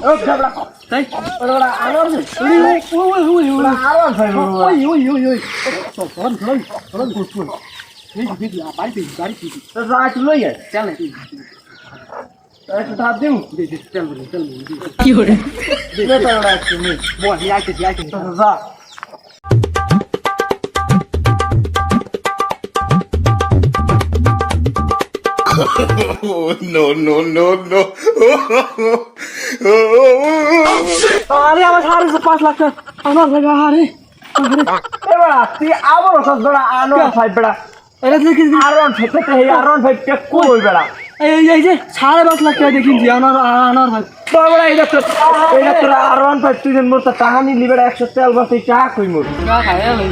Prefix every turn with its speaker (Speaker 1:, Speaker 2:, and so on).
Speaker 1: ও ঝগড়া তাই ওরা আলোর ওই আলোর ভাই ওই চল চল এই দিদি বাড়ি তো রাত লই আছে চল না একটু ধাপ দিও চল কি হরে দে তো রাত তুমি বল আইতে তো যা
Speaker 2: Oh, no.
Speaker 1: আরে আমার হারে 5 লাখ আমার লাগা হারে এবার তুই আবার ওসব বড় আনো ভাই বড় এরা দেখি আরন ফেতে হে আরন ভাই কে কই বড় এই যে 5.5 লাখ টাকা দেখিন জি আনার ভাই বড় এটা তো আরন ভাই তুই যেন মোর টাকা নি লিবেড়া 100 তেল বসে চা কই মোর টাকা খায় ভাই